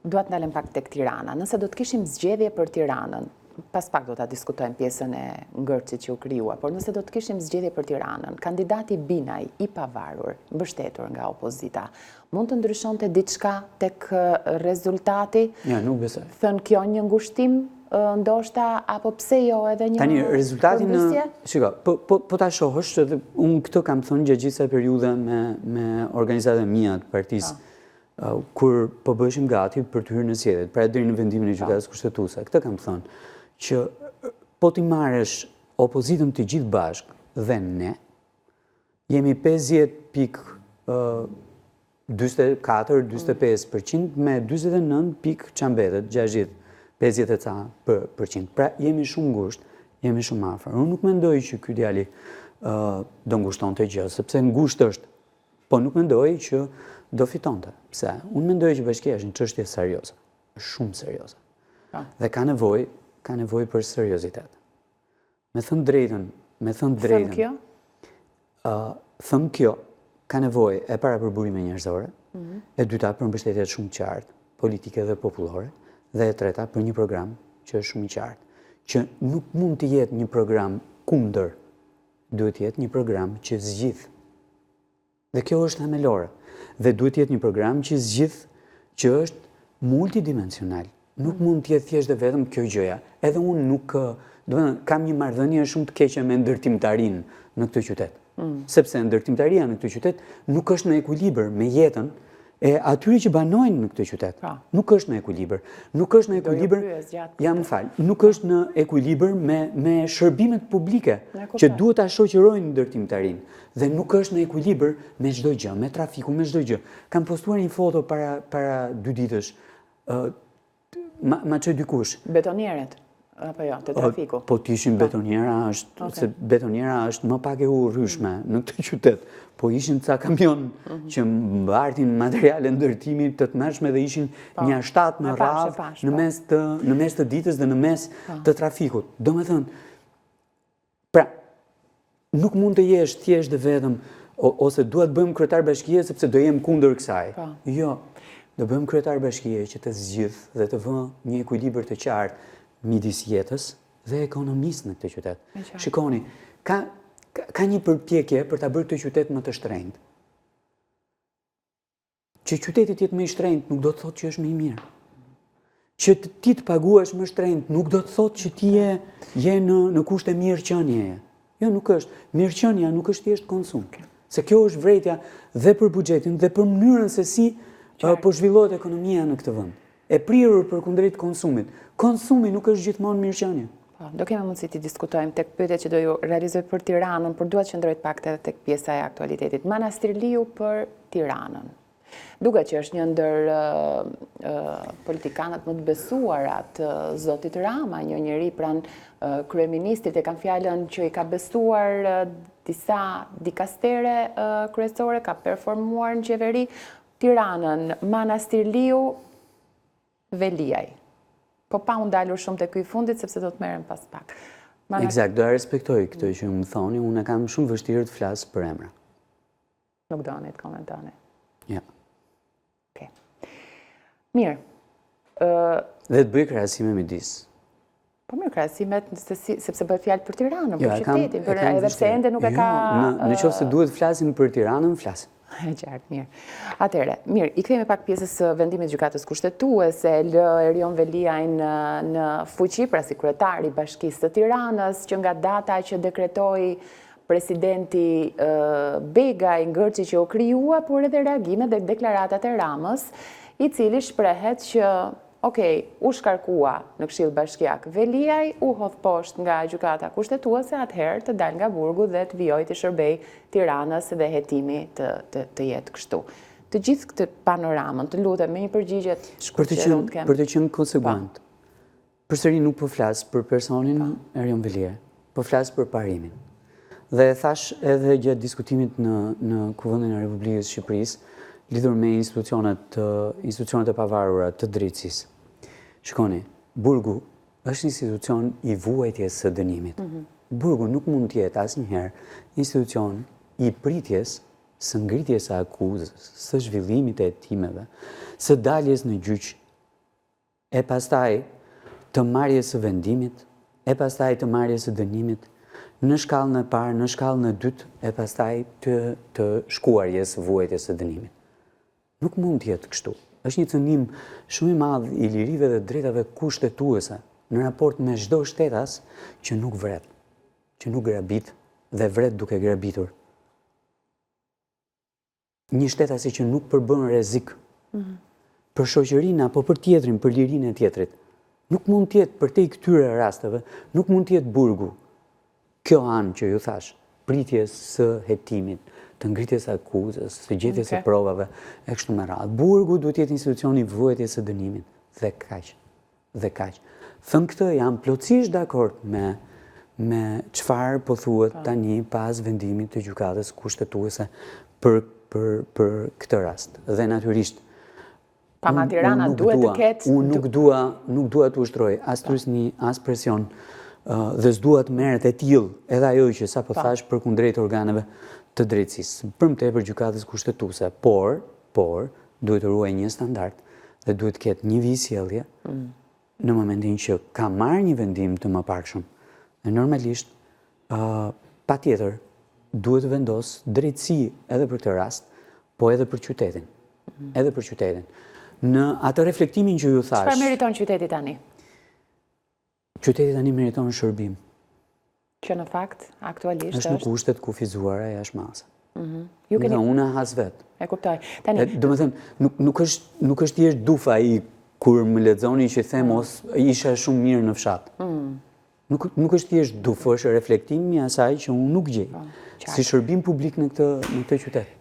duat ndalem pak tek Tirana. Nëse do të kishim zgjedhje për Tiranën, pas pak do ta diskutojmë pjesën e ngërçit që u krijua, por nëse do të kishim zgjedhje për Tiranën, kandidati Binaj i pavarur, mbështetur nga opozita, mund të ndryshonte diçka tek rezultati? Ja, nuk besoj. Thënë kjo një ngushtim ndoshta, apo pse jo edhe një tani rezultatin shiko, po ta shohësh, edhe unë këtë kam thënë gjatë gjithë periudhe me organizatën mia të partisë, kur po bëshim gati për të hyrë në zgjedhjet, pra deri në vendimin e gjykatës kushtetuese. Këtë kam thënë që po ti marrësh opozitën të gjithë bashkë dhe ne jemi 50.24-45% me 49 pikë çambetet 50% Pra jemi shumë ngushtë, jemi shumë afër. Unë nuk mendoj që ky djali do ngushtonte gjë, sepse ngushtë është, po nuk mendoj që do fitonte. Pse? Unë mendoj që bashkia është një çështje serioze, shumë serioze. Dhe ka nevojë për seriozitet. Me thënë drejtën, thëm kjo ka nevojë e para për burime njerëzore, e dyta për mbështetje shumë qartë, politike dhe popullore, dhe e treta për një program që është shumë i qartë, që nuk mund të jetë një program kundër, duhet të jetë një program që zgjidh. Dhe kjo është themelore. Dhe duhet të jetë një program që zgjidh, që është multidimensional. Nuk mund të jetë thjesht dhe vetëm kjo gjëja. Edhe unë nuk kam një marrëdhënie shumë të keqe me ndërtimtarinë në këtë qytet. Sepse ndërtimtaria në këtë qytet nuk është në ekuilibër me jetën e atyre që banojnë në këtë qytet. Nuk është në ekuilibër. Nuk është në ekuilibër, nuk është në ekuilibër me shërbimet publike që duhet ta shoqërojnë ndërtimtarinë. Dhe nuk është në ekuilibër me çdo gjë, me trafiku, me çdo gjë. Kam postuar një foto para 2 ditësh. Ma çoj dikush. Betonierët, apo jo, të trafiku? Po t'ishin betoniera është, se betoniera është më pak e urryshme në këtë qytet. Po ishin ca kamion që mbartin materiale ndërtimi të tmerrshme dhe ishin një 7 në radhë në mes të ditës dhe në mes të trafikut. Domethënë, pra, nuk mund të jesh thjesht dhe vetëm ose duhet bëjmë kryetar bashkie sepse do jem kundër kësaj. Jo, do bëjmë kryetar bashkie që të zgjidh dhe të vë një ekuilibër të qartë midis jetës dhe ekonomisë në këtë qytet. Shikoni, ka një përpjekje për ta bërë këtë qytet më të shtrenjtë. Që qyteti të jetë më i shtrenjtë nuk do të thotë që është më i mirë. Që ti të paguash më shtrenjtë nuk do të thotë që ti je në kushte mirëqenie. Jo, nuk është. Mirëqenia nuk është thjesht konsum. Se kjo është vërejtja dhe për buxhetin dhe për mënyrën se si po zhvillohet ekonomia në këtë vend. E prirur përkundrejt konsumit. Konsumi nuk është gjithmonë mirëqenie. Do kemi mundësi të diskutojmë tek pyetjet që do ju realizoj për Tiranën, por dua të qëndroj pak edhe tek pjesa e aktualitetit. Manastirliu për Tiranën. Duket që është një ndër politikanët më të besuarat, zotit Rama, një njeri pranë kryeministrit, e kanë fjalën që i ka besuar disa dikastere kryesore, ka performuar në qeveri. Tiranën, Manastirliu, Veliaj. Po pa unë dalur shumë të kuj fundit, sepse do të merrem pas pak. Eksakt, do e respektoj këtë që më thoni, unë e kam shumë vështirë të flasë për emra. Nuk doni të komentoni? Ja. Okej. Mirë. Dhe të bëj krahasime midis. Po mirë, krahasimet, sepse bëhet fjalë për Tiranën, për qytetin, edhe pse ende nuk e ka... Në qoftë se duhet flasim për Tiranën, flasim. E qartë, mirë. Atere, mirë, i kthejme pak pjesës vendimit gjykatës kushtetuese, lë Erion Veliaj në fuqi, pra si kryetari i Bashkisë të Tiranës, që nga data që dekretoi presidenti Begaj, ngërçi që u krijua, por edhe reagimet dhe deklaratat e Ramës, i cili shprehet që u shkarkua në Këshill Bashkiak Veliaj, u hodh poshtë nga gjykata kushtetuese, atëherë të dal nga burgu dhe të vijojë të shërbej Tiranës dhe hetimi të jetë kështu. Të gjithë këtë panoramën, të lutem me një përgjigje të shkurtër që do të kem. Për të qenë konsekuent, përsëri nuk po flas për personin Erion Veliaj, po flas për parimin. Dhe thash edhe gjatë diskutimit në Kuvendin e Republikës së Shqipërisë, lidhur me institucionet e pavarura të drejtësisë. Shikoni, burgu është institucion i vuajtjes së dënimit. Burgu nuk mund të jetë asnjëherë institucion i pritjes së ngritjes së akuzës, së zhvillimit të hetimeve, së daljes në gjyq e pastaj të marrjes së vendimit, e pastaj të marrjes së dënimit, në shkallën e parë, në shkallën e dytë, e pastaj të shkuarjes vuajtjes së dënimit. Nuk mund të jetë kështu. Është një cënim shumë i madh i lirive dhe drejtave kushtetuese në raport me çdo shtetas që nuk vret, që nuk grabit dhe vret duke grabitur. Një shtetasi që nuk përbën rrezik për shoqërinë apo për tjetrin, për lirinë e tjetrit. Nuk mund të jetë për te këtyre rasteve, nuk mund të jetë burgu. Kjo anë që ju thash, pritjes së hetimit, të ngritjes së akuzës, të gjetjes së provave, e kështu me radhë. Burgu duhet të jetë institucioni i vuajtjes së dënimit, dhe kaq. Dhe kaq. Thënë këtë, jam plotësisht dakord me çfarë po thuhet tani pas vendimit të gjykatës kushtetuese për këtë rast. Dhe natyrisht, Pama Tirana duhet të ketë... Unë nuk dua të ushtroj as trysni, as presion, dhe s'dua të merret e tillë edhe ajo që sapo thash përkundrejt organeve të drejtësisë. Për më tepër gjykatës kushtetuese, por duhet të ruaj një standard dhe duhet të ketë një vijsjellje në momentin që ka marrë një vendim të mëparshëm. Dhe normalisht, patjetër, duhet të vendos drejtësi edhe për këtë rast, po edhe për qytetin. Edhe për qytetin. Në atë reflektimin që ju thash... Çfarë meriton qyteti tani? Qyteti tani meriton shërbim. Që në fakt, aktualisht është në kushtet kufizuara jashmase. Ju keni... Nga unë has vetë. E kuptoj. Tani... Do më thëmë, nuk është thjesht dufa i kur më lexoni që them isha shumë mirë në fshat. Nuk është thjesht dufë, është reflektimi asaj që unë nuk gjej. Si shërbim publik në këtë qytet.